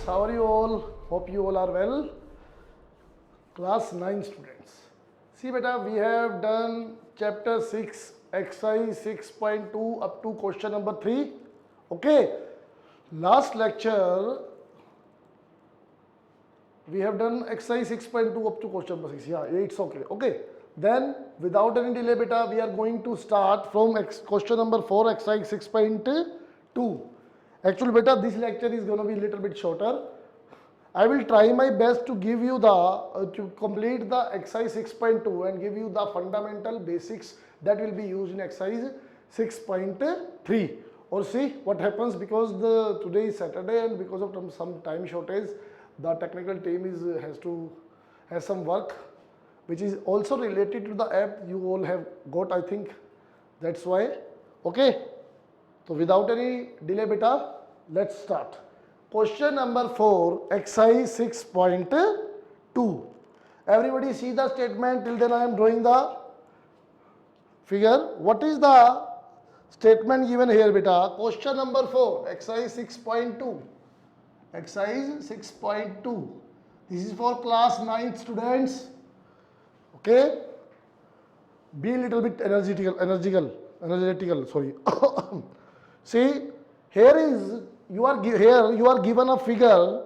How are you all? Hope you all are well. Class 9 students. See beta, we have done chapter 6, exercise 6.2 up to question number 3. Okay. Last lecture, we have done exercise 6.2 up to question number 6. Yeah, it's okay. Okay. Then, without any delay beta, we are going to start from question number 4, exercise 6.2. Actually beta, this lecture is going to be a little bit shorter. I will try my best to give you to complete the exercise 6.2 and give you the fundamental basics that will be used in exercise 6.3. Or see what happens, because today is Saturday and because of some time shortage, the technical team has some work which is also related to the app you all have got, I think. That's why. Okay. So without any delay beta, let's start. Question number 4, exercise 6.2. Everybody see the statement. Till then I am drawing the figure. What is the statement given here beta? Question number 4, exercise 6.2. Exercise 6.2. This is for class 9 students. Okay. Be a little bit energetical. Sorry. See, you are given a figure,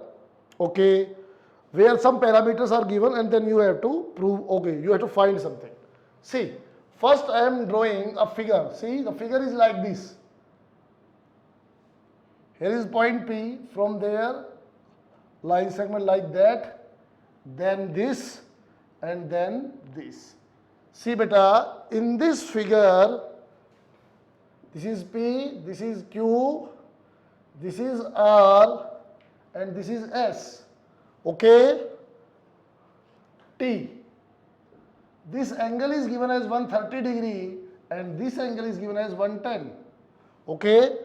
okay, where some parameters are given and then you have to prove, okay, you have to find something. See, first I am drawing a figure. See, the figure is like this. Here is point P, from there, line segment like that, then this, and then this. See beta, in this figure, this is P, this is Q, this is R, and this is S. Okay? T. This angle is given as 130 degree and this angle is given as 110. Okay?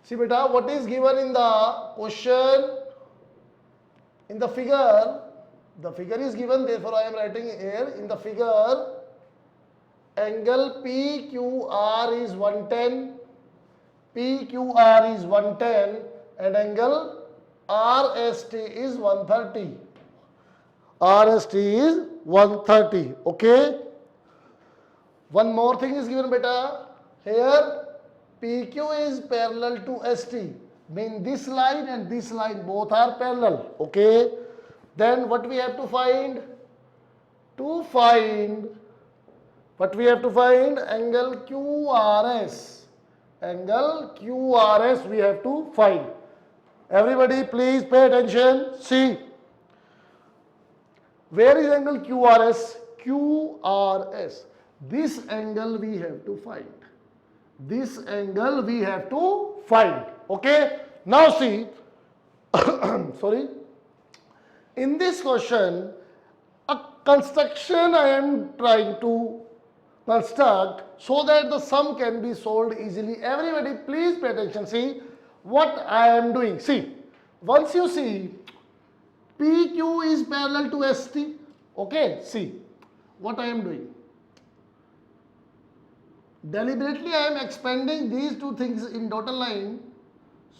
See beta, what is given in the question, in the figure is given, therefore I am writing here, in the figure, angle PQR is 110, PQR is 110 and angle RST is 130. RST is 130. Okay. One more thing is given beta. Here PQ is parallel to ST. Mean this line and this line both are parallel. Okay. Then what we have to find? What we have to find? Angle QRS. Angle QRS we have to find. Everybody please pay attention. See. Where is angle QRS? QRS. This angle we have to find. This angle we have to find. Okay. Now see. Sorry. In this question, a construction I am trying to construct so that the sum can be solved easily. Everybody please pay attention. See what I am doing. See, once you see PQ is parallel to ST. Okay, see what I am doing. Deliberately I am expanding these two things in dotted line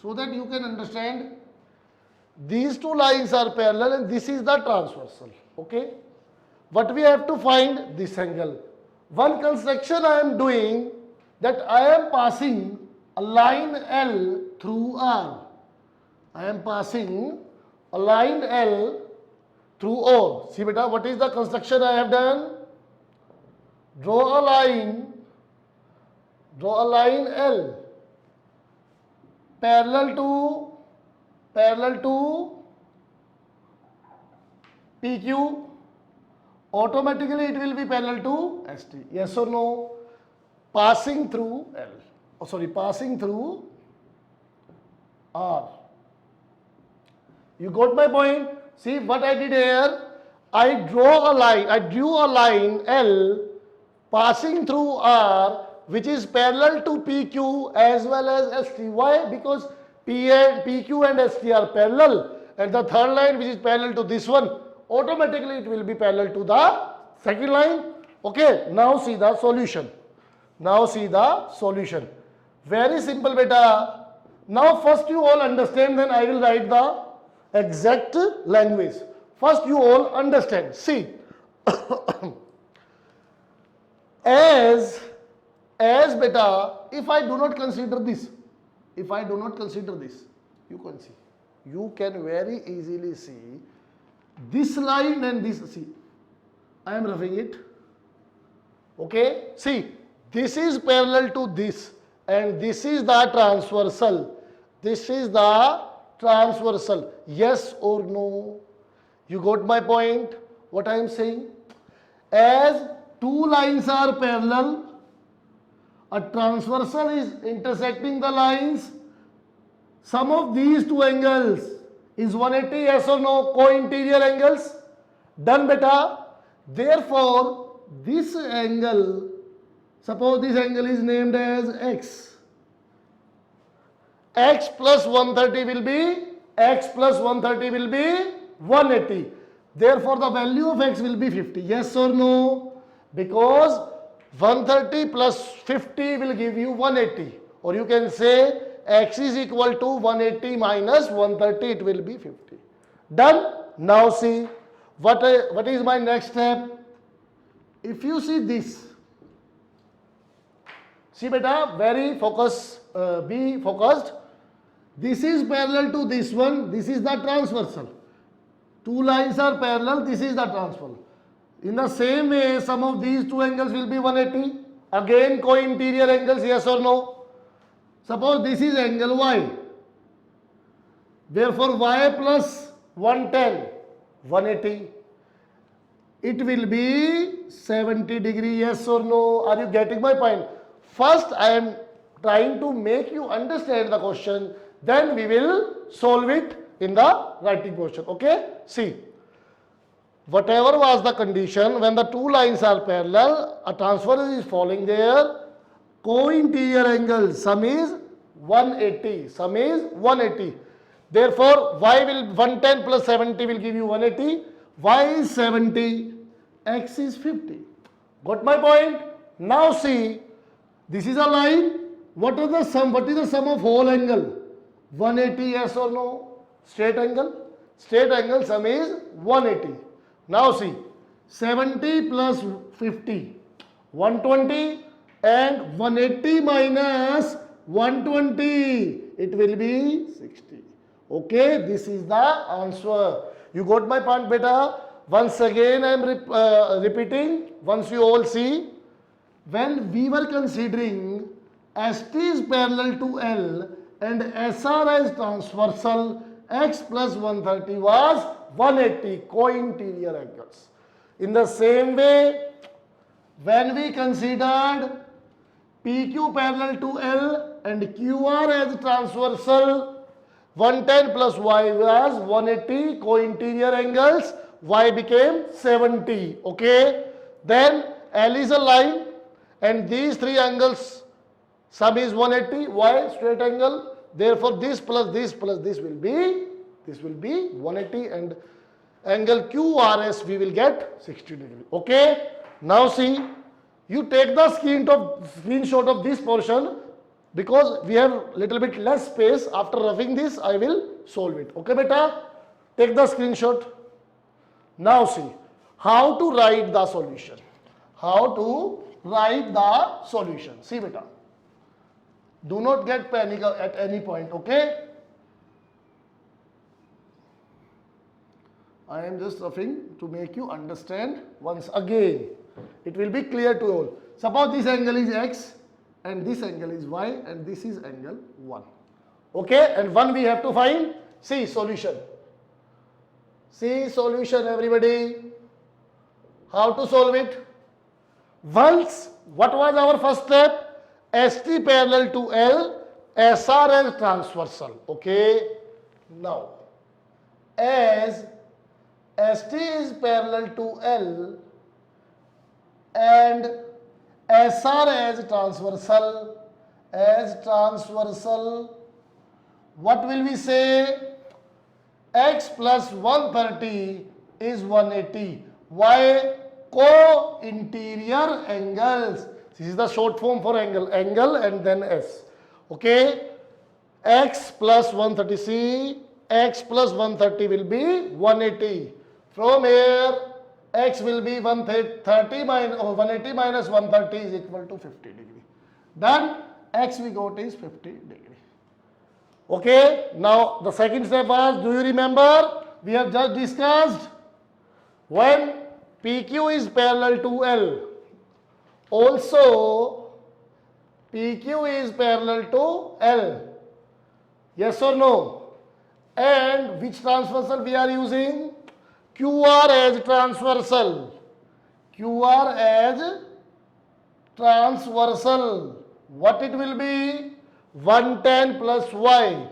so that you can understand. These two lines are parallel and this is the transversal. Okay. What we have to find? This angle. One construction I am doing, that I am passing a line L through R. I am passing a line L through O. See beta, what is the construction I have done? Draw a line L parallel to PQ. Automatically it will be parallel to ST. Yes or no? Passing through L. Oh, sorry, passing through R. You got my point? See what I did here? I drew a line L passing through R which is parallel to PQ as well as ST. Why? Because PQ and ST are parallel, and the third line which is parallel to this one, automatically it will be parallel to the second line. Okay, now see the solution. Very simple beta. Now first you all understand, then I will write the exact language. First you all understand. See, as beta, if I do not consider this, you can see, you can very easily see this line and this, see, I am roughing it, okay, see, this is parallel to this and this is the transversal, yes or no? You got my point, what I am saying? As two lines are parallel, a transversal is intersecting the lines, sum of these two angles is 180, yes or no? Co-interior angles, done beta. Therefore this angle, suppose this angle is named as x plus 130 will be 180. Therefore the value of x will be 50, yes or no? Because 130 plus 50 will give you 180, or you can say x is equal to 180 minus 130, it will be 50. Done. Now see, what is my next step? If you see this, see beta, very focus, be focused. This is parallel to this one, this is the transversal. Two lines are parallel, this is the transversal. In the same way, sum of these two angles will be 180. Again co-interior angles, yes or no? Suppose this is angle y. Therefore y plus 110, 180. It will be 70 degree, yes or no? Are you getting my point? First I am trying to make you understand the question, then we will solve it in the writing portion. Okay? See, whatever was the condition, when the two lines are parallel, a transversal is falling there, co-interior angle, sum is 180. Therefore y will 110 plus 70 will give you 180, y is 70, x is 50. Got my point? Now see, this is a line. What is the sum of whole angle? 180, yes or no? Straight angle sum is 180. Now see, 70 plus 50, 120, and 180 minus 120, it will be 60. Okay, this is the answer. You got my point beta? Once again I am repeating, once you all see, when we were considering ST is parallel to L and SR as transversal, x plus 130 was 180 co-interior angles. In the same way, when we considered PQ parallel to L and QR as transversal, 110 plus y was 180 co-interior angles, y became 70. Okay, then L is a line and these three angles, sum is 180, y straight angle. Therefore this plus this will be 180, and angle QRS we will get 60 degree. Okay, now see, you take the screenshot of this portion, because we have little bit less space. After roughing this I will solve it. Okay beta, take the screenshot. Now see how to write the solution. See beta, do not get panic at any point. Okay, I am just roughing to make you understand once again. It will be clear to all. Suppose this angle is x and this angle is y and this is angle 1. Okay, and 1 we have to find. See solution. Everybody. How to solve it? Once, what was our first step? ST parallel to L, SR as transversal. Okay, now as ST is parallel to L and SR as transversal, what will we say? X plus 130 is 180. Y co-interior angles. This is the short form for angle and then S. Okay, X plus 130, x plus 130 will be 180. From here, x will be 130 minus 180 minus 130 is equal to 50 degree. Then x we got is 50 degree. Okay, now the second step was, do you remember? We have just discussed when PQ is parallel to L. Also, PQ is parallel to L. Yes or no? And which transversal we are using? QR as transversal. QR as transversal. What it will be? 110 plus y.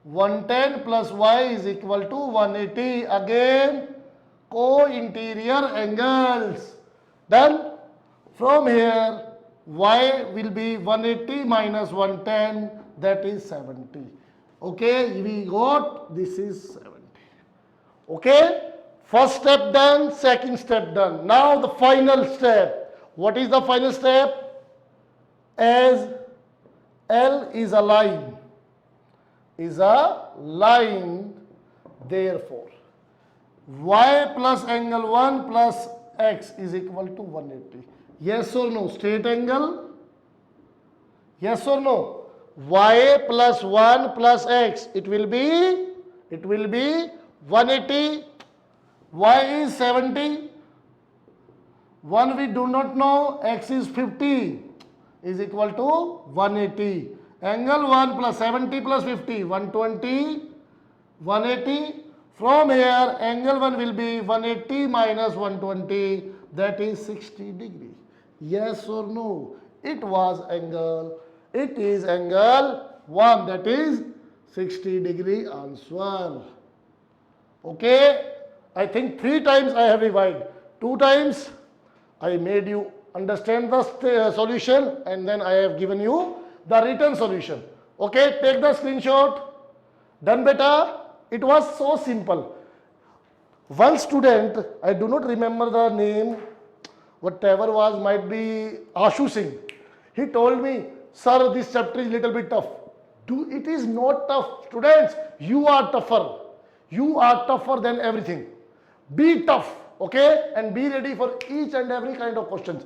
110 plus y is equal to 180. Again, co-interior angles. Then from here, y will be 180 minus 110, that is 70. Okay, we got this is 70. Okay, first step done, second step done. Now the final step. What is the final step? As L is a line, therefore y plus angle 1 plus x is equal to 180. Yes or no? Straight angle? Yes or no? Y plus 1 plus x, it will be 180. Y is 70. 1 we do not know, x is 50, is equal to 180. Angle 1 plus 70 plus 50, 120, 180. From here, angle 1 will be 180 minus 120, that is 60 degree. Yes or no? It is angle 1, that is 60 degree answer. Okay, I think 3 times I have revised. 2 times I made you understand the solution, and then I have given you the written solution. Okay, take the screenshot. Done beta? It was so simple. One student, I do not remember the name, whatever was, might be Ashu Singh. He told me, sir, this chapter is little bit tough. It is not tough. Students, you are tougher. You are tougher than everything. Be tough, okay? And be ready for each and every kind of questions.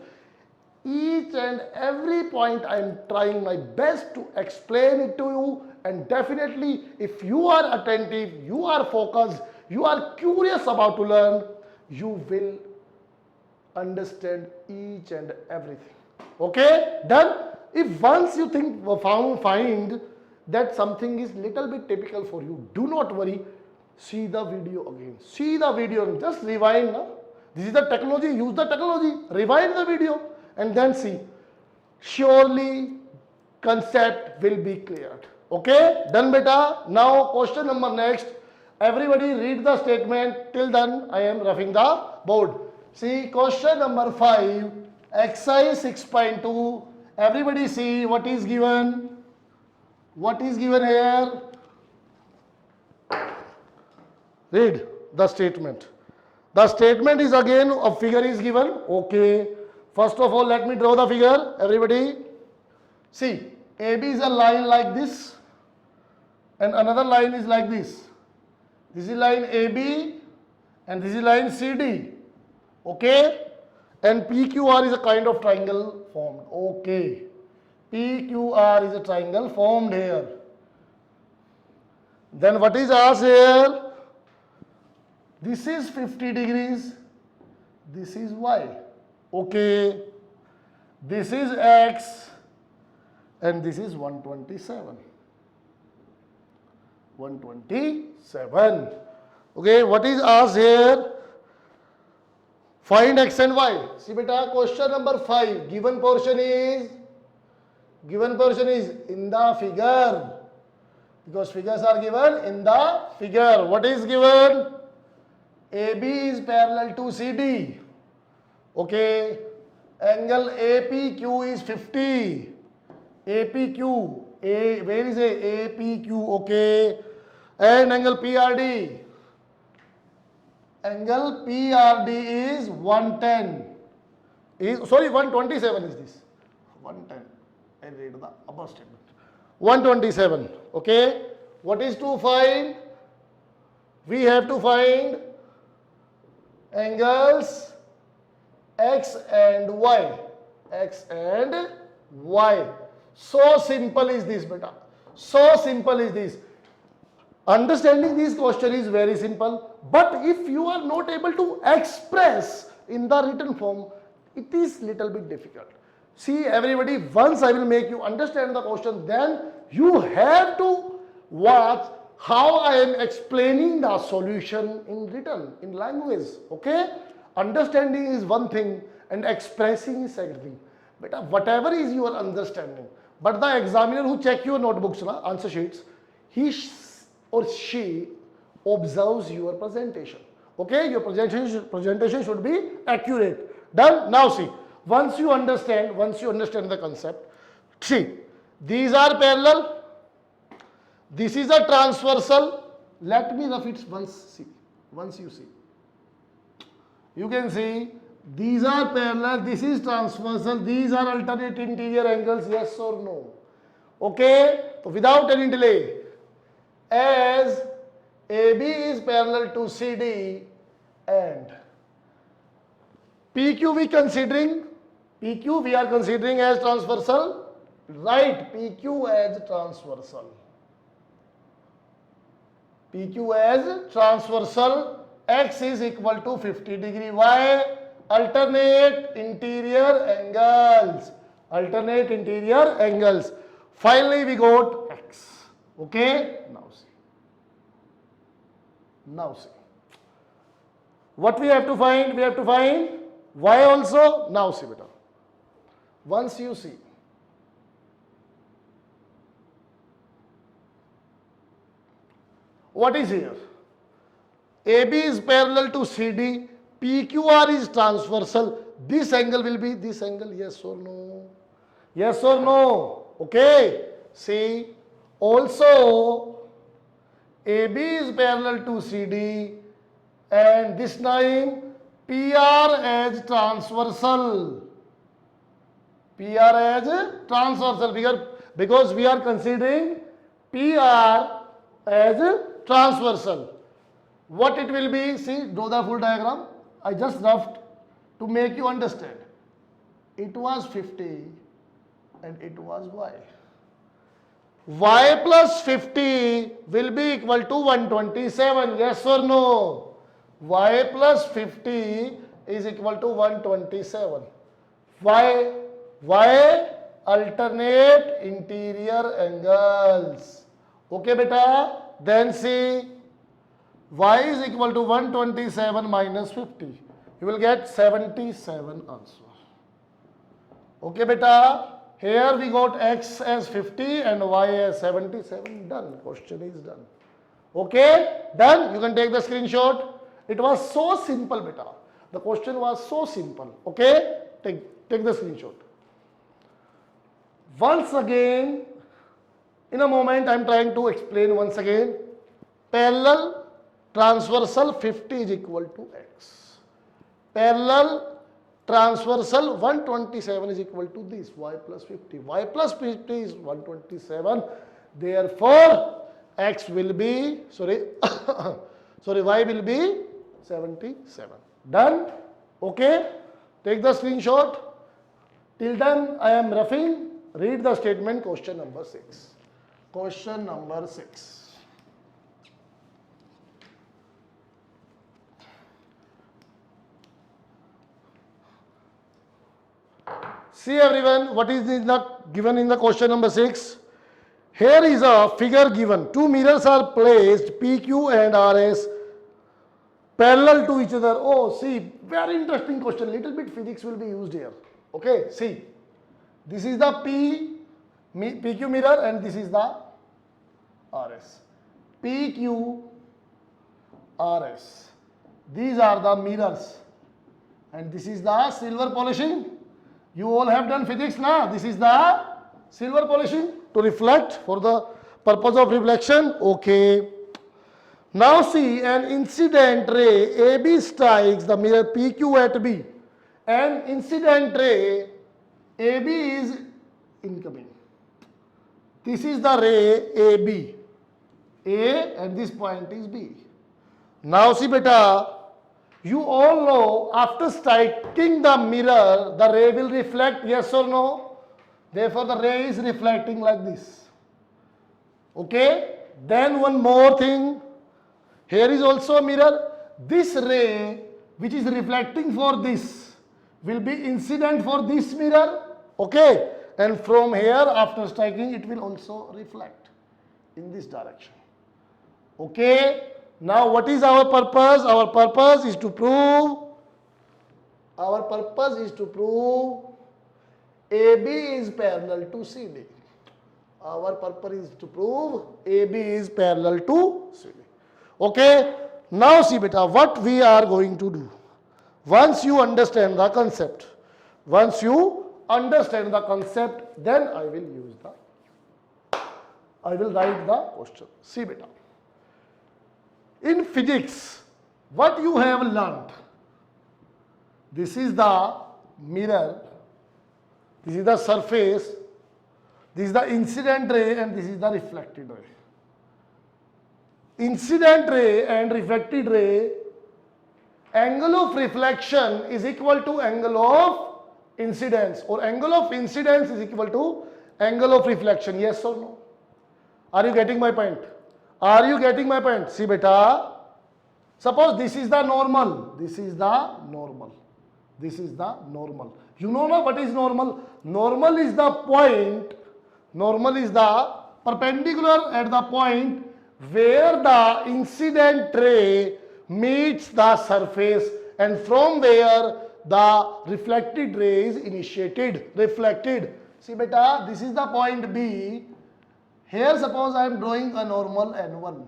Each and every point I am trying my best to explain it to you, and definitely if you are attentive, you are focused, you are curious about to learn, you will understand each and everything. Okay, done? If once you find that something is little bit typical for you, do not worry, see the video again. See the video, just rewind. No? This is the technology, use the technology, rewind the video and then see. Surely concept will be cleared. Okay, done beta. Now question number next. Everybody read the statement. Till then I am roughing the board. See question number 5, exercise 6.2. Everybody see what is given. What is given here? Read the statement. The statement is again a figure is given. Okay. First of all, let me draw the figure. Everybody see, AB is a line like this and another line is like this. This is line AB and this is line CD. Okay. And PQR is a kind of triangle formed. Okay. PQR is a triangle formed here. Then what is asked here? This is 50 degrees. This is Y. Okay. This is X. And this is 127. 127. Okay. What is asked here? Find X and Y. See beta, question number 5. Given portion is in the figure. Because figures are given in the figure. What is given? AB is parallel to CD. Okay. Angle APQ is 50. APQ. Where is a APQ? Okay. And angle PRD. Angle PRD is 110. Sorry, 127 is this. 110. I read the upper statement. 127. Okay. What is to find? we have to find angles x and y. X and y. So simple is this, beta. So simple is this. Understanding this question is very simple, but if you are not able to express in the written form, it is little bit difficult. See everybody, once I will make you understand the question, then you have to watch how I am explaining the solution in written, in language. Okay? Understanding is one thing and expressing is second thing. But whatever is your understanding, but the examiner who check your notebooks, answer sheets, he or she observes your presentation. Okay, your presentation should be accurate. Done? Now see, once you understand the concept, see, these are parallel, this is a transversal. Let me rough it once you see. You can see these are parallel, this is transversal, these are alternate interior angles, yes or no. Okay, so without any delay, as AB is parallel to CD and PQ we are considering as transversal, write PQ as transversal. PQ as transversal, X is equal to 50 degree, Y alternate interior angles. Alternate interior angles. Finally we got X. Okay, now see what we have to find. We have to find Y also. Now see beta, once you see what is here, AB is parallel to CD, PQR is transversal, this angle will be this angle, yes or no? Yes or no? Okay, see, also AB is parallel to CD and this time PR as transversal. PR as transversal because we are considering PR as transversal. What it will be? See, draw the full diagram. I just roughed to make you understand. It was 50 and it was Y. Y plus 50 will be equal to 127. Yes or no? Y plus 50 is equal to 127. Y alternate interior angles. Okay, beta. Then see, Y is equal to 127 minus 50. You will get 77 answer. Okay, beta. Here we got X as 50 and Y as 77. Done. Question is done. Okay, done. You can take the screenshot. It was so simple, beta. The question was so simple. Okay, take the screenshot. Once again, in a moment, I am trying to explain once again. Parallel, transversal 50 is equal to X. Parallel, transversal 127 is equal to this, Y plus 50. Y plus 50 is 127. Therefore, X will be, Y will be 77. Done? Okay? Take the screenshot. Till then, I am roughing. Read the statement, question number 6. Question number 6. See everyone, what is given in the question number 6? Here is a figure given. Two mirrors are placed, PQ and RS, parallel to each other. Oh, see, very interesting question. Little bit physics will be used here. Okay, see. This is the PQ mirror and this is the RS. PQ, RS. These are the mirrors. And this is the silver polishing. You all have done physics now. This is the silver polishing to reflect for the purpose of reflection. Okay. Now see, an incident ray AB strikes the mirror PQ at B. An incident ray AB is incoming. This is the ray AB. A and this point is B. Now see beta, you all know after striking the mirror, the ray will reflect, yes or no? Therefore the ray is reflecting like this. Okay? Then one more thing, here is also a mirror. This ray which is reflecting for this will be incident for this mirror. Okay? And from here after striking it will also reflect in this direction. Okay? Now what is our purpose? Our purpose is to prove AB is parallel to CD. Our purpose is to prove AB is parallel to CD. Okay? Now see beta, what we are going to do. Once you understand the concept, then I will write the question. See beta. In physics, what you have learnt, this is the mirror, this is the surface, this is the incident ray and this is the reflected ray. Incident ray and reflected ray, angle of reflection is equal to angle of incidence, or angle of incidence is equal to angle of reflection. Yes or no? Are you getting my point? Are you getting my point? See beta, suppose this is the normal, this is the normal, this is the normal. You know now what is normal? Normal is the point, normal is the perpendicular at the point where the incident ray meets the surface and from where the reflected ray is initiated, reflected. See beta, this is the point B. Here suppose I am drawing a normal N1.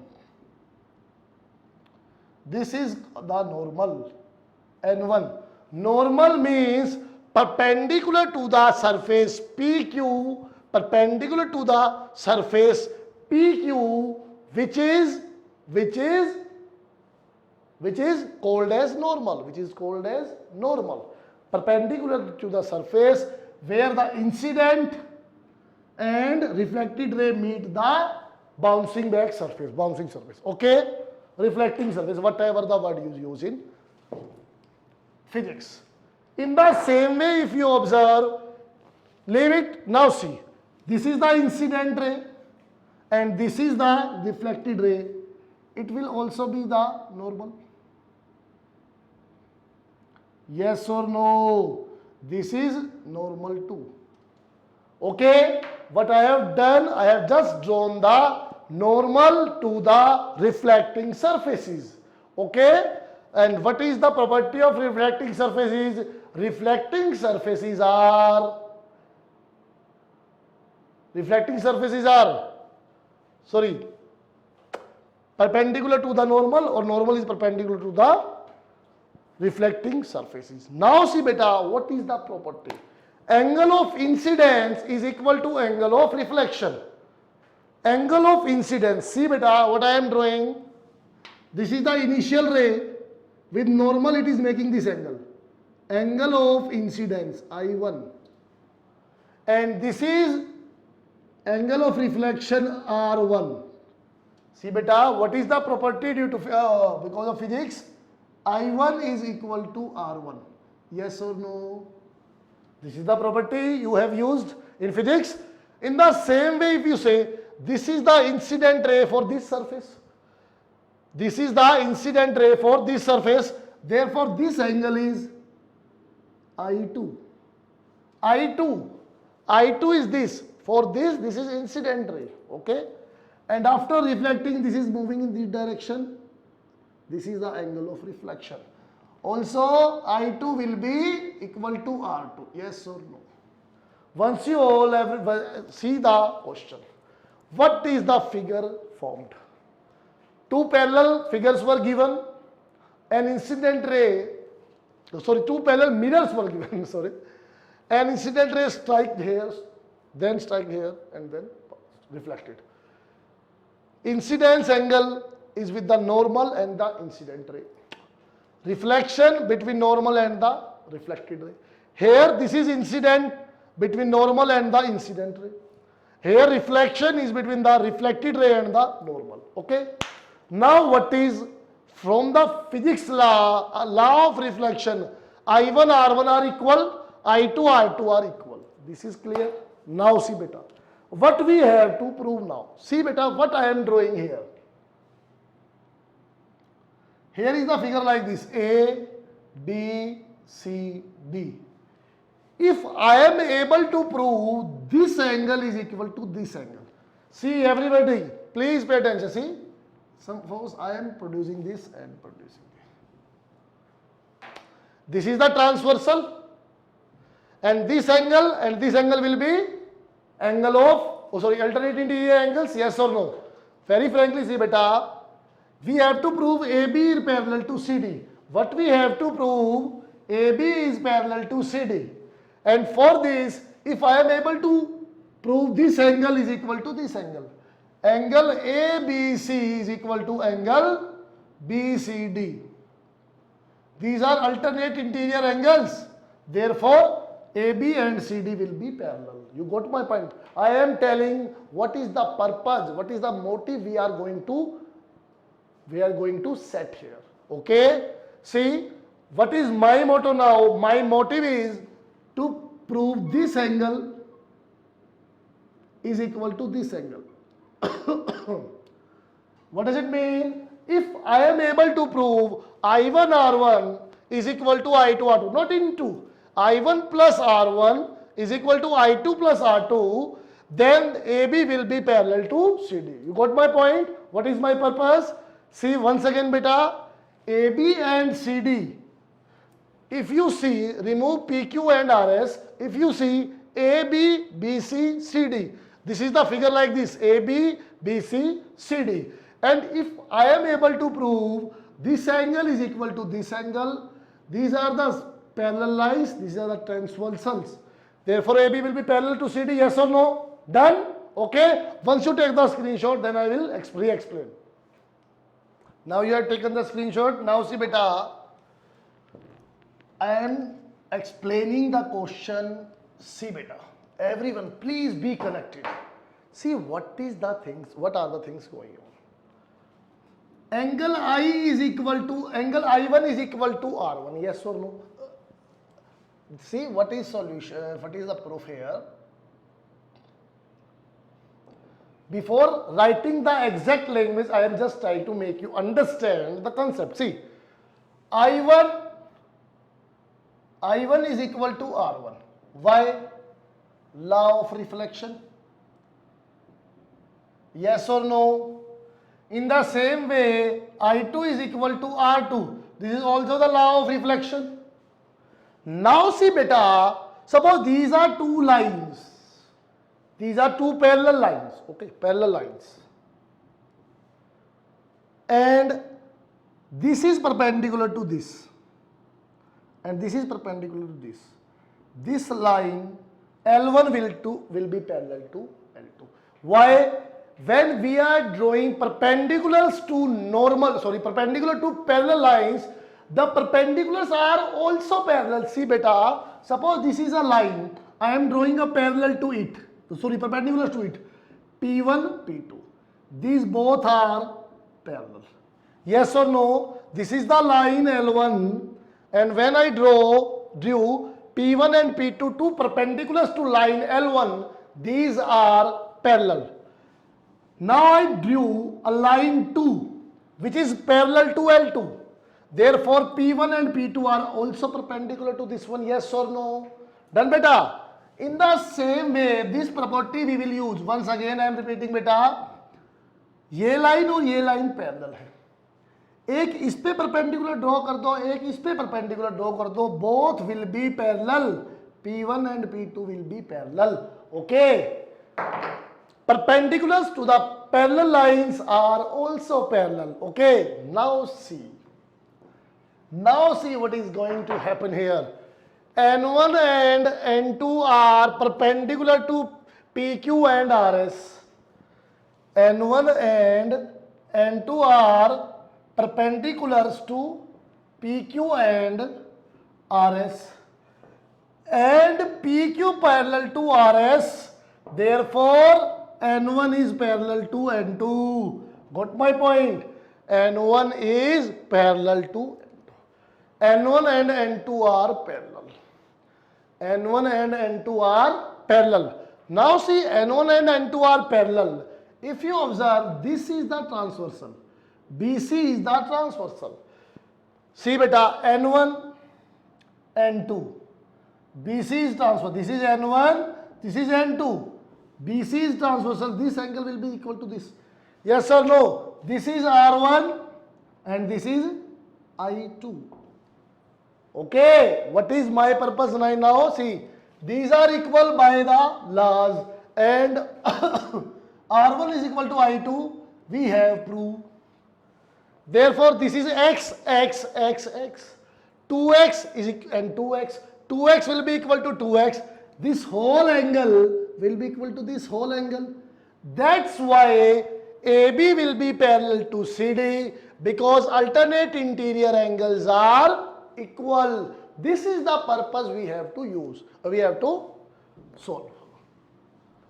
This is the normal N1. Normal means perpendicular to the surface PQ, perpendicular to the surface PQ, which is called as normal, perpendicular to the surface where the incident and reflected ray meet the bouncing surface, okay, reflecting surface, whatever the word you use in physics. In the same way, if you observe, leave it, now see, this is the incident ray and this is the reflected ray, it will also be the normal. Yes or no? This is normal too. Okay, what I have done, I have just drawn the normal to the reflecting surfaces. Okay, and what is the property of reflecting surfaces? Reflecting surfaces are perpendicular to the normal, or normal is perpendicular to the reflecting surfaces. Now see beta, what is the property? Angle of incidence is equal to angle of reflection. Angle of incidence, see beta, what I am drawing, this is the initial ray, with normal it is making this angle. Angle of incidence I1, and this is angle of reflection R1. See beta, what is the property due to because of physics? I1 is equal to R1. Yes or no? This is the property you have used in physics. In the same way, if you say this is the incident ray for this surface, this is the incident ray for this surface, therefore this angle is I2. I2 is this. For this is incident ray. Okay? And after reflecting, this is moving in this direction. This is the angle of reflection. Also, I2 will be equal to R2. Yes or no? Once you all have see the question. What is the figure formed? Two parallel figures were given. An incident ray, two parallel mirrors were given, An incident ray strike here, then strike here, and then reflected. Incidence angle is with the normal and the incident ray. Reflection between normal and the reflected ray. Here this is incident between normal and the incident ray. Here reflection is between the reflected ray and the normal. Okay. Now what is from the physics law, law of reflection, I1 R1 are equal, I2 R2 are equal. This is clear. Now see beta, what we have to prove now. See beta, what I am drawing here. Here is the figure like this, A, B, C, D. If I am able to prove this angle is equal to this angle. See everybody, please pay attention. See, suppose I am producing this and producing this. This is the transversal, and this angle will be angle of, alternate interior angles, yes or no? Very frankly, see beta, we have to prove AB is parallel to CD. What we have to prove? AB is parallel to CD. And for this, if I am able to prove this angle is equal to this angle, angle ABC is equal to angle BCD. These are alternate interior angles. Therefore, AB and CD will be parallel. You got my point? I am telling what is the purpose, what is the motive we are going to set here. Okay? See, what is my motto now? My motive is to prove this angle is equal to this angle. What does it mean? If I am able to prove I1 R1 is equal to I2 R2, not into I1 plus R1 is equal to I2 plus R2, then AB will be parallel to CD. You got my point? What is my purpose? See once again beta, AB and CD. If you see, remove PQ and RS, if you see AB, BC, CD. This is the figure like this, AB, BC, CD. And if I am able to prove this angle is equal to this angle, these are the parallel lines, these are the transversals. Therefore, AB will be parallel to CD, yes or no? Done? Okay? Once you take the screenshot, then I will re-explain. Now you have taken the screenshot. Now see beta, I am explaining the question. See beta, everyone please be connected. See what are the things going on. Angle I is equal to, angle I1 is equal to R1, yes or no? See what is solution, what is the proof here? Before writing the exact language, I am just trying to make you understand the concept. See, I1 is equal to R1. Why? Law of reflection. Yes or no? In the same way, I2 is equal to R2. This is also the law of reflection. Now see beta, suppose these are two lines. These are two parallel lines, okay, parallel lines. And this is perpendicular to this. And this is perpendicular to this. This line L1 will be parallel to L2. Why? When we are drawing perpendiculars to perpendicular to parallel lines, the perpendiculars are also parallel. See beta, suppose this is a line, I am drawing a parallel to it. Perpendicular to it, P1, P2. These both are parallel. Yes or no? This is the line L1, and when I drew P1 and P2, two perpendiculars to line L1, these are parallel. Now I drew a line 2, which is parallel to L2. Therefore, P1 and P2 are also perpendicular to this one. Yes or no? Done beta? In the same way, this property we will use. Once again I am repeating beta, ये line और ये line parallel है. एक इस पे perpendicular draw कर दो, एक इस पे परपेंडिकुलर ड्रॉ कर दो. Both will be parallel. P1 and P2 will be parallel. Okay. Perpendiculars to the parallel lines are also parallel. Okay. Now see what is going to happen here. N1 and N2 are perpendicular to PQ and RS. N1 and N2 are perpendiculars to PQ and RS. And PQ parallel to RS. Therefore, N1 is parallel to N2. Got my point? N1 is parallel to N1 and N2 are parallel. N1 and N2 are parallel. Now see, N1 and N2 are parallel. If you observe, this is the transversal. BC is the transversal. See beta, N1, N2. BC is transversal. This is N1, this is N2. BC is transversal. This angle will be equal to this. Yes or no? This is R1 and this is I2. Okay, what is my purpose now? See, these are equal by the laws and R1 is equal to I2. We have proved. Therefore, this is x, x, x, x. 2x is and 2x. 2x will be equal to 2x. This whole angle will be equal to this whole angle. That's why AB will be parallel to CD, because alternate interior angles are equal. This is the purpose we have to use. We have to solve.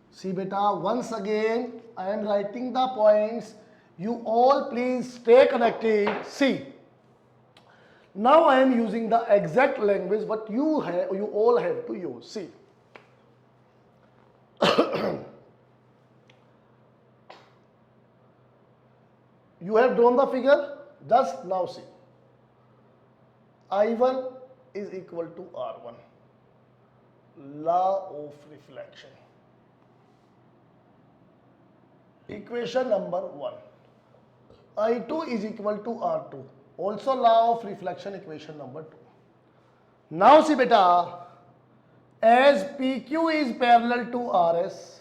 See beta, once again I am writing the points. You all please stay connected. See, now I am using the exact language what you all have to use. See, you have drawn the figure. Just now see, I1 is equal to R1. Law of reflection. Equation number 1. I2 is equal to R2. Also law of reflection, equation number 2. Now see beta, as PQ is parallel to RS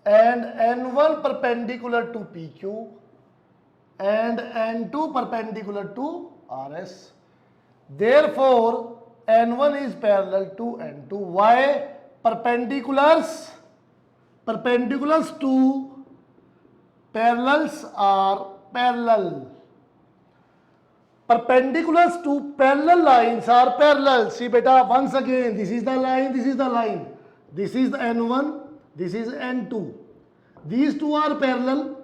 and N1 perpendicular to PQ and N2 perpendicular to RS, therefore N1 is parallel to N2. Why? Perpendiculars to parallels are parallel. Perpendiculars to parallel lines are parallel. See beta, once again, this is the line, this is the line. This is the N1, this is N2. These two are parallel.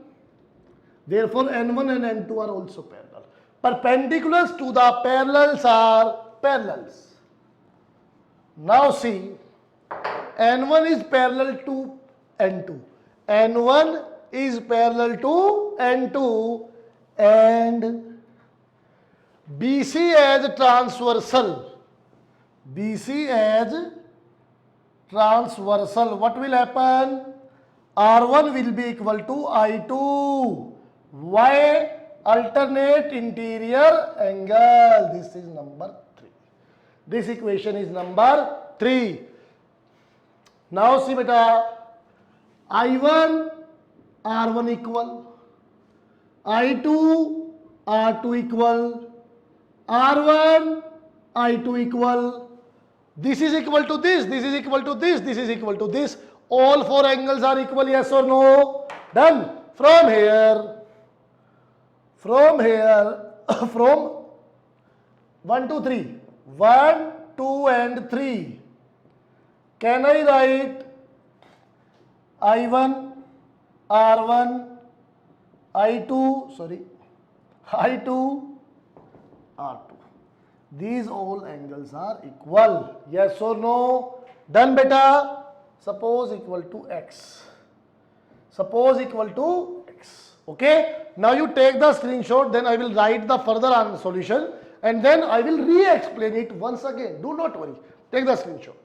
Therefore, N1 and N2 are also parallel. Perpendiculars to the parallels are parallels. Now see, N1 is parallel to N2. N1 is parallel to N2 and BC as transversal. BC as transversal. What will happen? R1 will be equal to I2. Why? Alternate interior angle. This is number 3. This equation is number 3. Now see beta, I1, R1 equal, I2, R2 equal, R1, I2 equal. This is equal to this, this is equal to this, this is equal to this. All four angles are equal, yes or no? Done. From here, from 1, 2, 3. 1, 2 and 3. Can I write I1, R1, I2, R2. These all angles are equal. Yes or no? Done beta. Suppose equal to x. Suppose equal to x. Okay. Now you take the screenshot. Then I will write the further solution. And then I will re-explain it once again. Do not worry. Take the screenshot.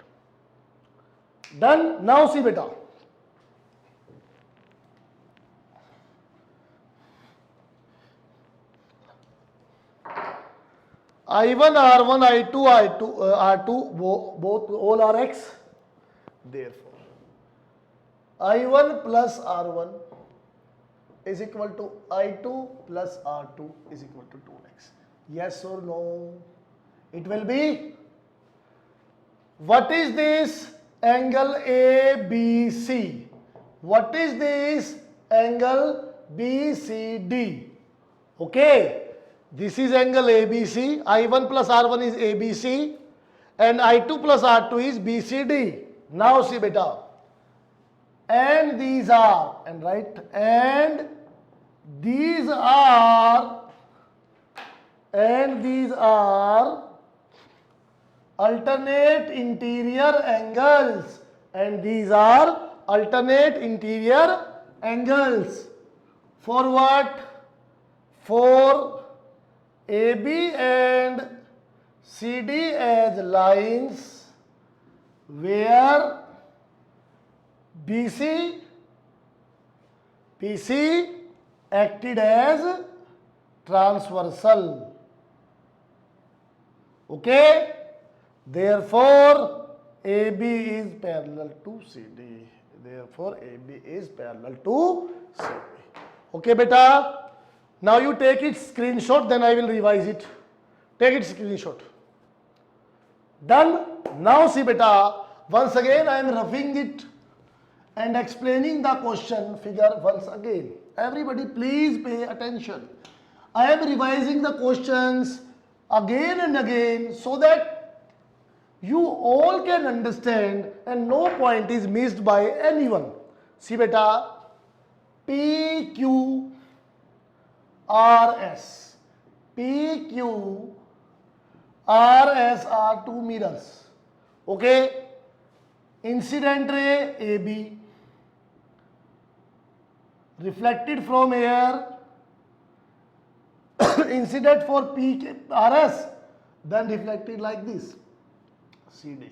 Done. Now see beta. I1, R1, R2, both all are x. Therefore, I1 plus R1 is equal to I2 plus R2 is equal to 2x. Yes or no? It will be. What is this? Angle ABC. What is this? Angle BCD. Okay. This is angle ABC. I1 plus R1 is ABC and I2 plus R2 is BCD. Now see beta. And these are, and write, and these are alternate interior angles, and these are alternate interior angles. For what? For AB and CD as lines where BC acted as transversal. Okay? Therefore, AB is parallel to CD. Therefore, AB is parallel to CD. Okay, beta? Now you take it screenshot, then I will revise it. Take it screenshot. Done? Now see beta, once again I am roughing it and explaining the question figure once again. Everybody please pay attention. I am revising the questions again and again so that you all can understand and no point is missed by anyone. See beta, PQRS. PQRS are two mirrors. Okay? Incident ray AB reflected from here, incident for PRS, then reflected like this, CD.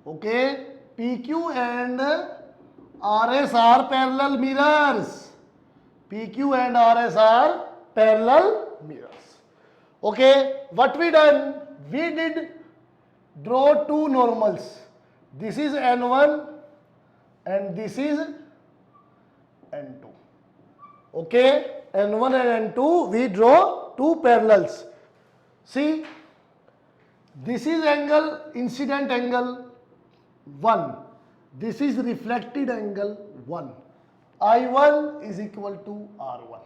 Okay? PQ and RS are parallel mirrors. PQ and RS are parallel mirrors. Okay? What we done? We did draw two normals. This is N1 and this is N2. Okay, N1 and N2, we draw two parallels. See, this is angle, incident angle 1. This is reflected angle 1. I1 is equal to R1.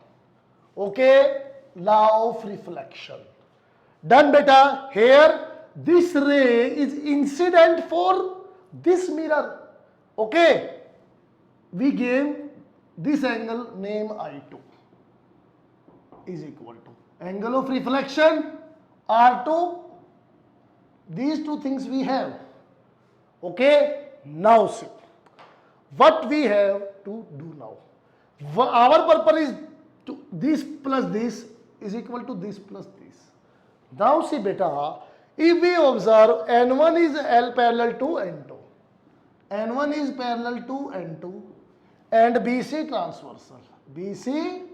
Okay, law of reflection. Done beta. Here, this ray is incident for this mirror. Okay, we gave this angle name I2 is equal to angle of reflection R2. These two things we have. Okay, now see what we have to do now. Our purpose is to this plus this is equal to this plus this. Now see beta, if we observe N1 is L parallel to N2, N1 is parallel to N2 and BC transversal. BC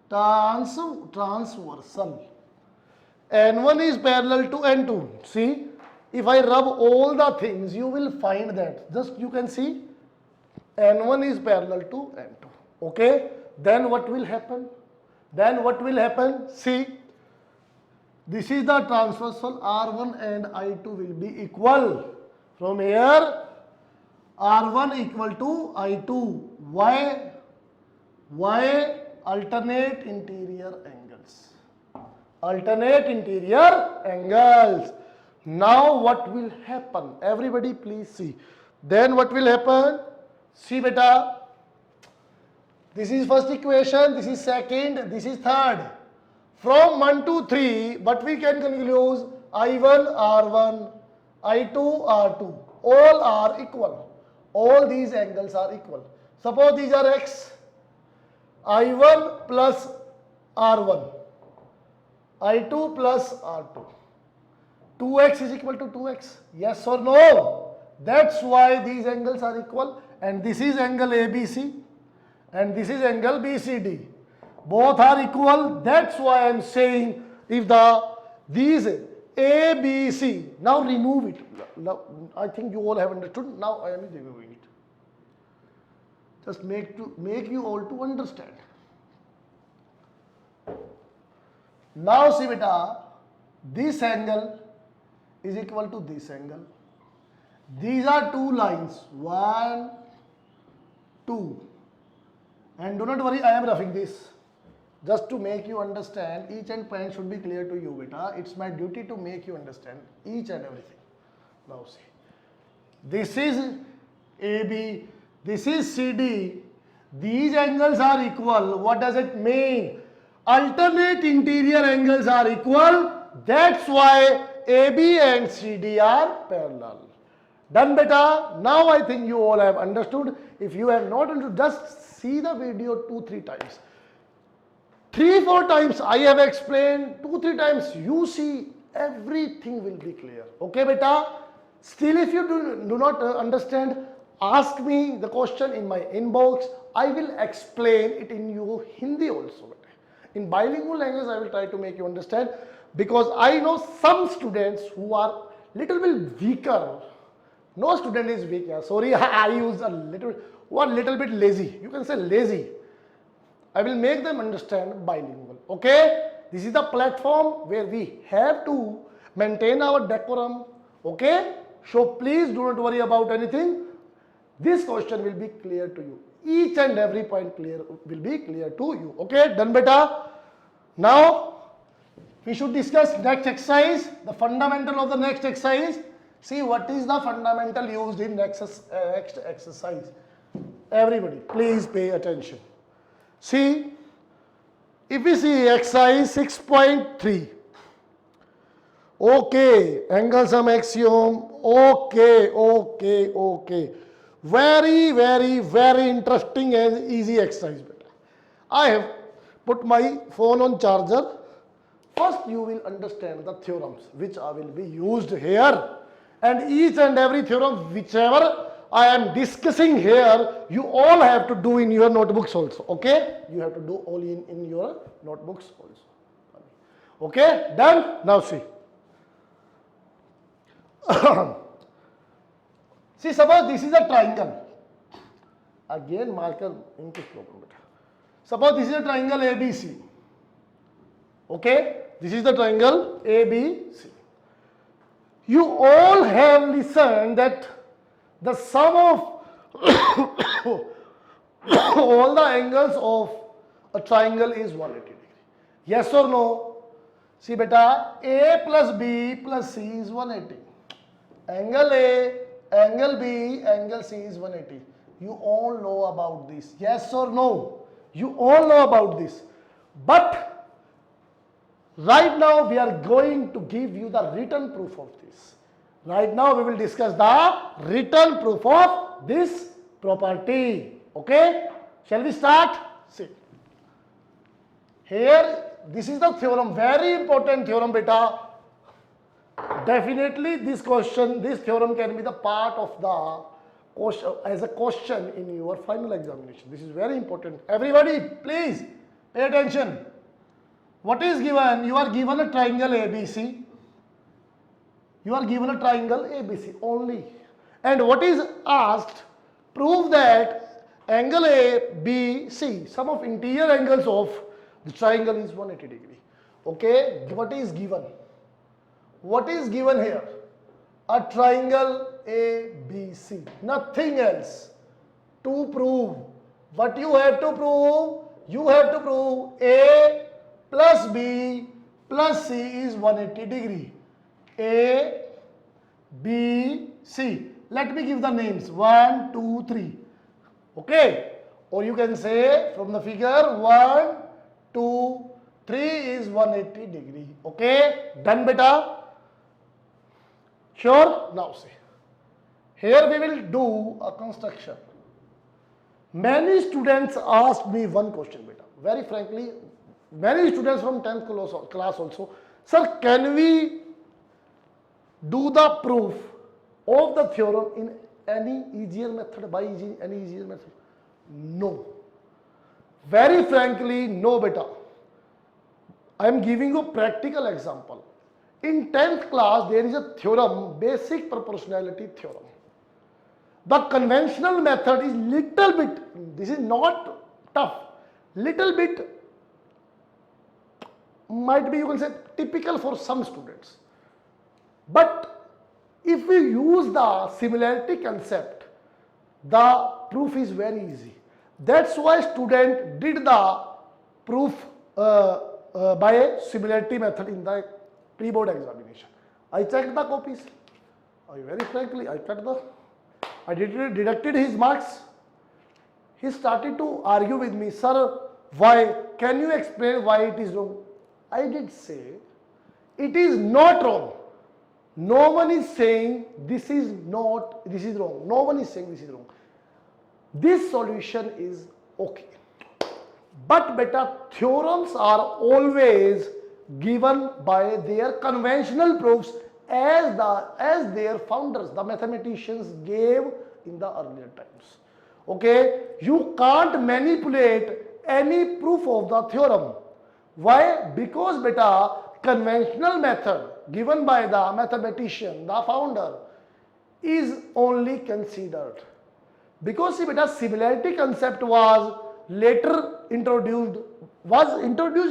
transversal. N1 is parallel to N2. See, if I rub all the things, you will find that. Just you can see, N1 is parallel to N2. Okay? Then what will happen? See, this is the transversal. R1 and I2 will be equal. From here, R1 equal to I2. Why? Alternate interior angles. Alternate interior angles. Now what will happen? Everybody please see. Then what will happen? See beta. This is first equation, this is second, this is third. From 1 to 3, what we can conclude? I1 R1, I2 R2. All are equal. All these angles are equal. Suppose these are x. I1 plus R1. I2 plus R2. 2x is equal to 2x. Yes or no? That's why these angles are equal. And this is angle ABC. And this is angle BCD. Both are equal. That's why I am saying if these ABC, now remove it. Now, I think you all have understood. Now I am removing it. Just make you all to understand. Now see beta, this angle is equal to this angle. These are two lines, 1, 2. And do not worry, I am roughing this. Just to make you understand, each and point should be clear to you beta. It's my duty to make you understand each and everything. Now see, this is AB, this is CD, These angles are equal. What does it mean? Alternate interior angles are equal. That's why AB and CD are parallel. Done beta? Now I think you all have understood. If you have not understood, just see the video 2-3 times. 3-4 times I have explained, 2-3 times you see, everything will be clear. Okay beta? Still if you do not understand, ask me the question in my inbox. I will explain it in your Hindi also. Beta. In bilingual language I will try to make you understand, because I know some students who are little bit weaker. No student is weak. Sorry, I use a little bit lazy. You can say lazy. I will make them understand bilingual. Okay? This is the platform where we have to maintain our decorum. Okay? So please do not worry about anything. This question will be clear to you. Each and every point will be clear to you. Okay? Done beta? Now we should discuss next exercise. The fundamental of the next exercise. See what is the fundamental used in next exercise. Everybody, please pay attention. See, if we see exercise 6.3, okay, angle sum axiom, okay. Very interesting and easy exercise. I have put my phone on charger. First you will understand the theorems which will be used here, and each and every theorem whichever I am discussing here, you all have to do in your notebooks also. Okay? You have to do all in your notebooks also. Okay? Done? Now see. See, suppose this is a triangle. Again, marker English problem. Suppose this is a triangle ABC. Okay? This is the triangle ABC. You all have listened that the sum of all the angles of a triangle is 180 degree. Yes or no? See beta, A plus B plus C is 180. Angle A, angle B, angle C is 180. You all know about this. Yes or no? You all know about this. But right now we are going to give you the written proof of this. Right now we will discuss the written proof of this property. Okay? Shall we start? See. Here, this is the theorem, very important theorem beta. Definitely this theorem can be the part of the question, as a question in your final examination. This is very important. Everybody, please pay attention. What is given? You are given a triangle ABC. You are given a triangle ABC only. And what is asked? Prove that angle ABC, sum of interior angles of the triangle is 180 degree. Okay, what is given? What is given here? A triangle ABC, nothing else. To prove, what you have to prove? You have to prove A plus B plus C is 180 degree. A, B, C. Let me give the names 1, 2, 3. Okay? Or you can say from the figure 1, 2, 3 is 180 degree. Okay? Done beta? Sure? Now see. Here we will do a construction. Many students asked me one question beta. Very frankly, many students from 10th class also. Sir, can we do the proof of the theorem in any easier method, by any easier method? No. Very frankly, no beta. I am giving you a practical example. In 10th class, there is a theorem, basic proportionality theorem. The conventional method is little bit, this is not tough, little bit, might be you can say typical for some students. But if we use the similarity concept, the proof is very easy. That's why student did the proof by a similarity method in the pre-board examination. I checked the copies. Very frankly, I deducted his marks. he started to argue with me, sir, why? Can you explain why it is wrong? I did say, it is not wrong. No one is saying this is wrong. No one is saying this is wrong. This solution is okay. But beta, theorems are always given by their conventional proofs as their founders, the mathematicians, gave in the earlier times. Okay, you can't manipulate any proof of the theorem. Why? Because beta, conventional method given by the mathematician, the founder, is only considered. Because see beta, similarity concept was later introduced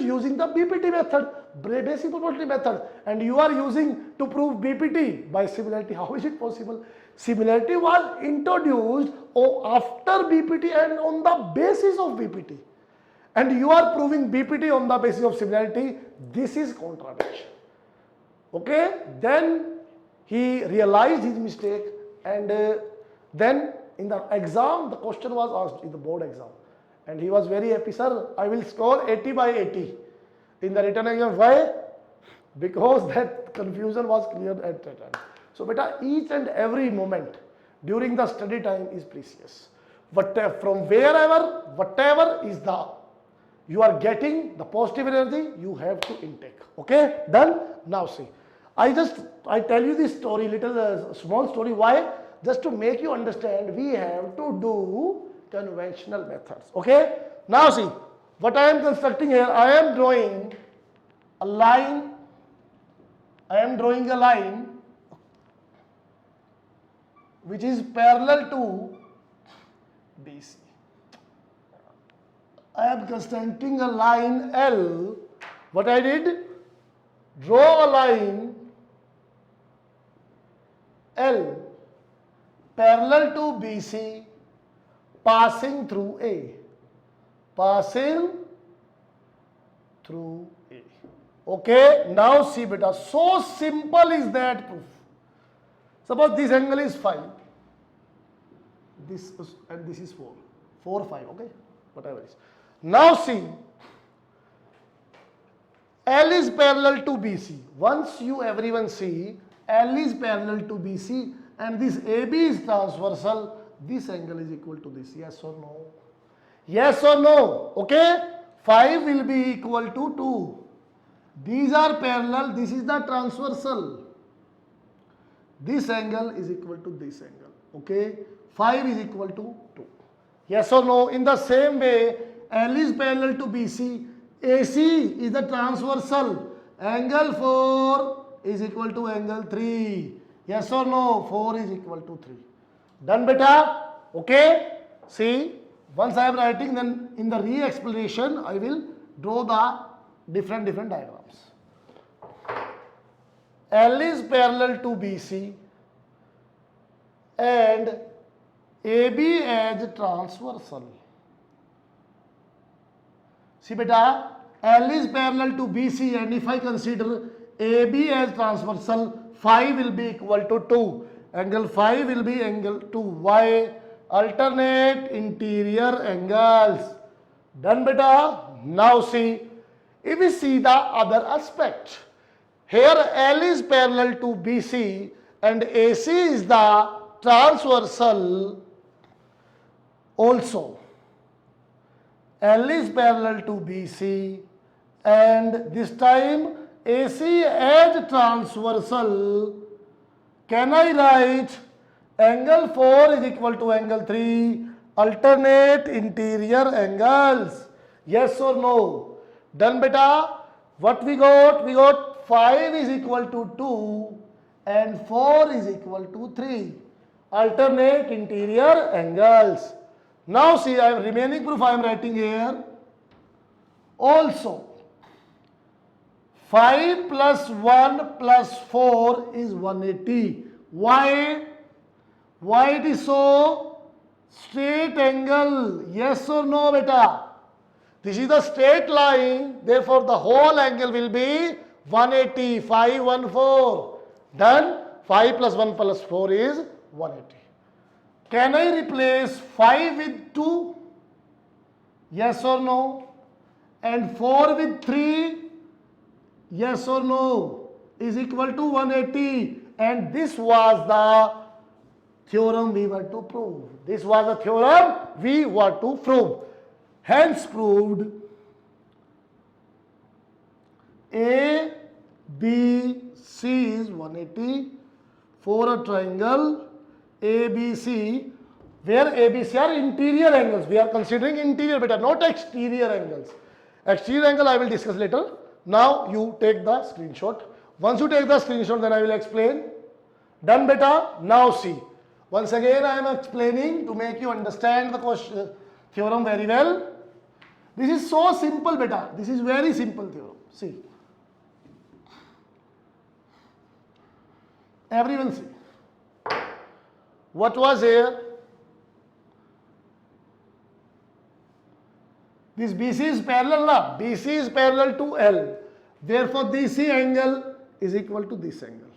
using the BPT method, basic proportionality method, and you are using to prove BPT by similarity. How is it possible? Similarity was introduced after BPT and on the basis of BPT, and you are proving BPT on the basis of similarity. This is contradiction. Okay, then he realized his mistake, and then in the exam the question was asked in the board exam, and he was very happy, sir, I will score 80 by 80 in the written exam. Why? Because that confusion was cleared at that time. So beta, each and every moment during the study time is precious. From wherever, whatever is the you are getting the positive energy, you have to intake. Okay, done. Now see, I tell you this story, little small story. Why? Just to make you understand, we have to do conventional methods. Okay, now see what I am constructing here. I am drawing a line. Which is parallel to BC. I am constructing a line L. What I did? Draw a line L parallel to BC passing through A. Okay, now see beta, so simple is that proof. Suppose this angle is 5, and this is 4, 5, okay, whatever it is. Now see, L is parallel to BC. Once everyone see, L is parallel to BC and this AB is transversal, this angle is equal to this, yes or no? Yes or no? Okay, 5 will be equal to 2. These are parallel, this is the transversal. This angle is equal to this angle. Okay, 5 is equal to 2. Yes or no? In the same way, L is parallel to BC, AC is the transversal. Angle 4 is equal to angle 3. Yes or no? 4 is equal to 3. Done beta? Okay. See, once I am writing, then in the re-explanation, I will draw the different diagrams. L is parallel to BC and AB as transversal. See beta, L is parallel to BC and if I consider AB as transversal, 5 will be equal to 2. Angle 5 will be angle 2. Why? Alternate interior angles. Done beta? Now see, if we see the other aspect, here L is parallel to BC and AC is the transversal also. L is parallel to BC and this time AC as transversal. Can I write angle 4 is equal to angle 3, alternate interior angles? Yes or no? Done beta? What we got? We got 5 is equal to 2 and 4 is equal to 3. Alternate interior angles. Now see, remaining proof I am writing here. Also, 5 plus 1 plus 4 is 180. Why? Why it is so? Straight angle. Yes or no beta? This is the straight line. Therefore, the whole angle will be 180. 5, 1, 4. Done? 5 plus 1 plus 4 is 180. Can I replace 5 with 2? Yes or no? And 4 with 3, yes or no, is equal to 180. And this was the theorem we were to prove. This was the theorem we were to prove. Hence proved A, B, C is 180 for a triangle ABC, where ABC are interior angles. We are considering interior beta, not exterior angles. Exterior angle I will discuss later. Now you take the screenshot. Once you take the screenshot, then I will explain. Done beta? Now see. Once again I am explaining to make you understand the question, theorem very well. This is so simple beta. This is very simple theorem. See. Everyone see. What was here? This BC is parallel na? BC is parallel to L. Therefore, DC angle is equal to this angle.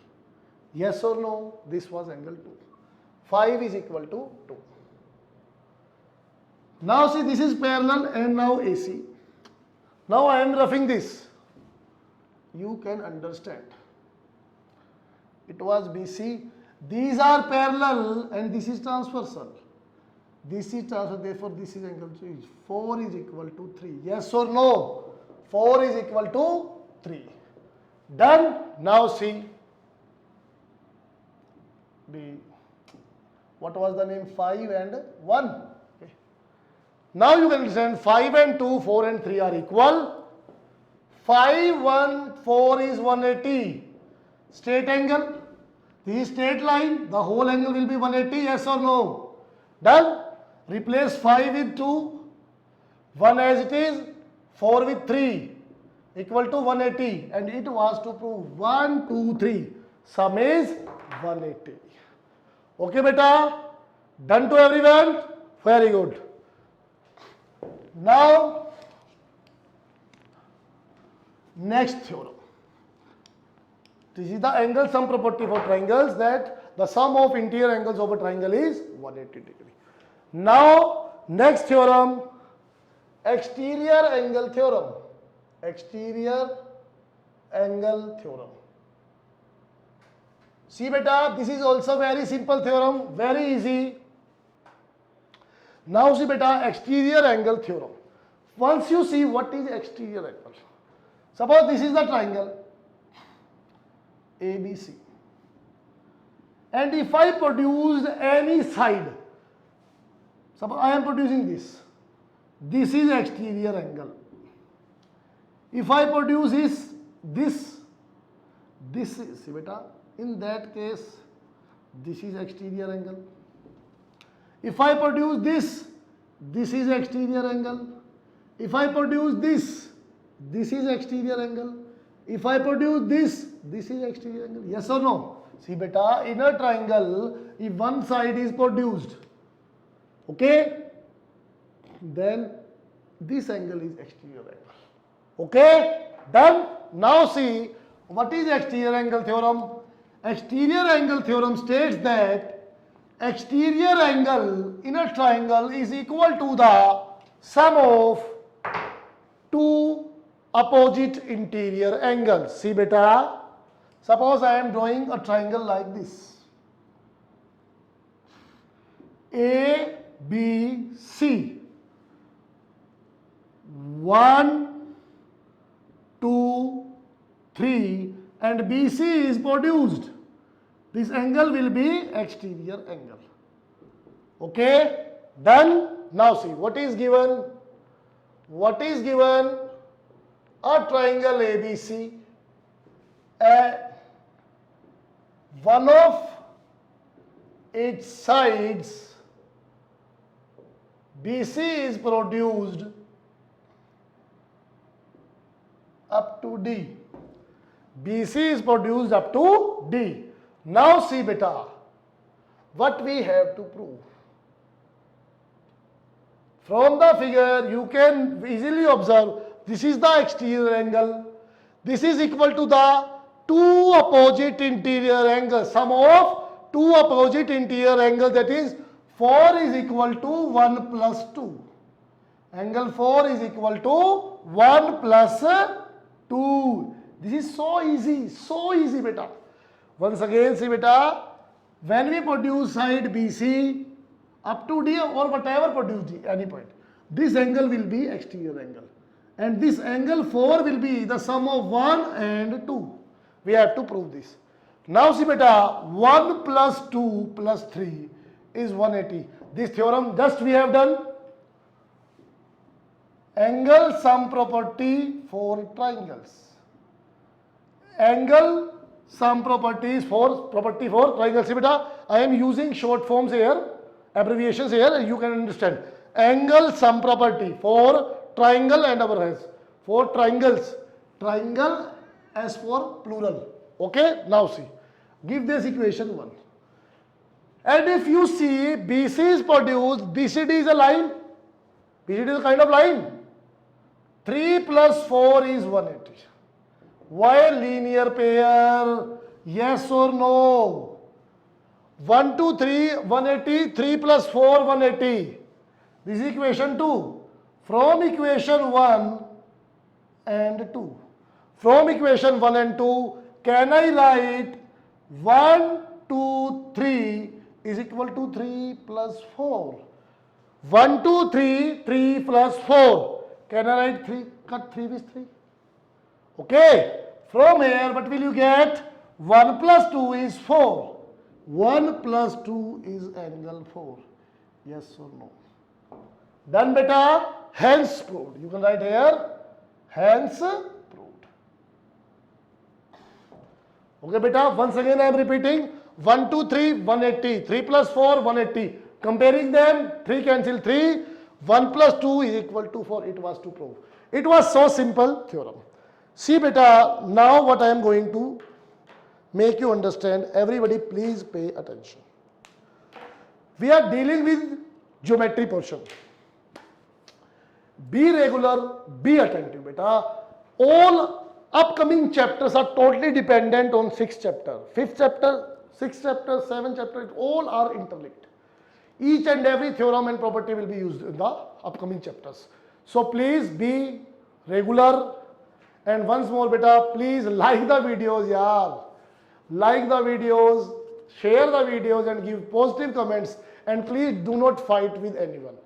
Yes or no? This was angle 2. 5 is equal to 2. Now see, this is parallel and now AC. Now I am roughing this. You can understand. It was BC. These are parallel and this is transversal. This is transversal, therefore this is angle 3. 4 is equal to 3. Yes or no? 4 is equal to 3. Done. Now see. B. What was the name? 5 and 1. Okay. Now you can understand 5 and 2, 4 and 3 are equal. 5, 1, 4 is 180. Straight angle. This is straight line. The whole angle will be 180. Yes or no? Done. Replace 5 with 2. 1 as it is. 4 with 3. Equal to 180. And it was to prove 1, 2, 3. Sum is 180. Okay, beta? Done to everyone? Very good. Now, next theorem. This is the angle sum property for triangles, that the sum of interior angles of a triangle is 180 degree. Now, next theorem, exterior angle theorem. Exterior angle theorem. See beta, this is also very simple theorem, very easy. Now see beta, exterior angle theorem. Once you see what is exterior angle. Suppose this is the triangle ABC. And if I produced any side, suppose I am producing this. This is exterior angle. If I produce this is, see beta, in that case, this is exterior angle. If I produce this is exterior angle. If I produce this is exterior angle. If I produce this is exterior angle. Yes or no? See beta, in a triangle, if one side is produced, okay, then this angle is exterior angle. Okay, done. Now see, what is exterior angle theorem? Exterior angle theorem states that exterior angle in a triangle is equal to the sum of two opposite interior angles. See beta, suppose I am drawing a triangle like this. A, B, C. 1, 2, 3 and BC is produced. This angle will be exterior angle. Okay, done. Now see, what is given? What is given? A triangle ABC. One of its sides BC is produced up to D. BC is produced up to D. Now see beta, what we have to prove. From the figure you can easily observe this is the exterior angle. This is equal to the two opposite interior angles. Sum of two opposite interior angles, that is 4 is equal to 1 plus 2. Angle 4 is equal to 1 plus 2. This is so easy beta. Once again see beta, when we produce side BC up to D or whatever produce D, any point, this angle will be exterior angle. And this angle 4 will be the sum of 1 and 2. We have to prove this. Now see beta, 1 plus 2 plus 3 is 180. This theorem just we have done. Angle sum property for triangles. Angle sum properties for triangles. See beta, I am using short forms here, abbreviations here, you can understand. Angle sum property for triangle and our hands. For triangles, triangle as for plural. Okay, now see, give this equation 1. And if you see BC is produced, BCD is a line. BCD is a kind of line. 3 plus 4 is 180. Why linear pair? Yes or no? 1, 2, 3, 180, 3 plus 4, 180. This is equation 2. From equation 1 and 2. From equation 1 and 2, can I write 1, 2, 3 is equal to 3 plus 4? 1, 2, 3, 3 plus 4. Can I write 3? Cut 3 with 3. Okay. From here, what will you get? 1 plus 2 is 4. 1 plus 2 is angle 4. Yes or no? Done beta? Hence proved. You can write here, hence proved. Okay beta, once again I am repeating. 1, 2, 3, 180. 3 plus 4, 180. Comparing them, 3 cancel 3. 1 plus 2 is equal to 4. It was to prove. It was so simple theorem. See beta, now what I am going to make you understand. Everybody please pay attention. We are dealing with geometry portion. Be regular, be attentive beta. All upcoming chapters are totally dependent on 6th chapter. 5th chapter, 6th chapter, 7th chapter, all are interlinked. Each and every theorem and property will be used in the upcoming chapters. So please be regular, and once more beta, please like the videos yaar. Like the videos, share the videos and give positive comments, and please do not fight with anyone.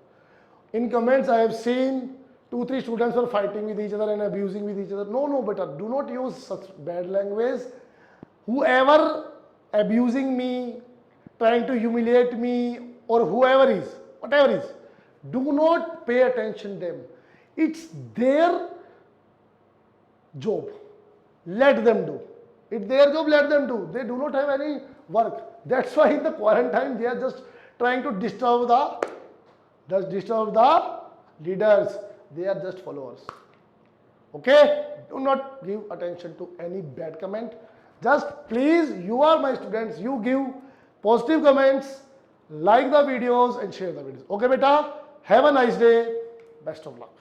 In comments I have seen 2-3 students were fighting with each other and abusing with each other. No beta, do not use such bad language. Whoever abusing me, trying to humiliate me, or whoever is, whatever is, do not pay attention to them. It's their job. Let them do. It's their job, let them do. They do not have any work. That's why in the quarantine they are just trying to disturb the leaders. They are just followers. Okay? Do not give attention to any bad comment. Just please, you are my students, you give positive comments, like the videos and share the videos. Okay beta, have a nice day. Best of luck.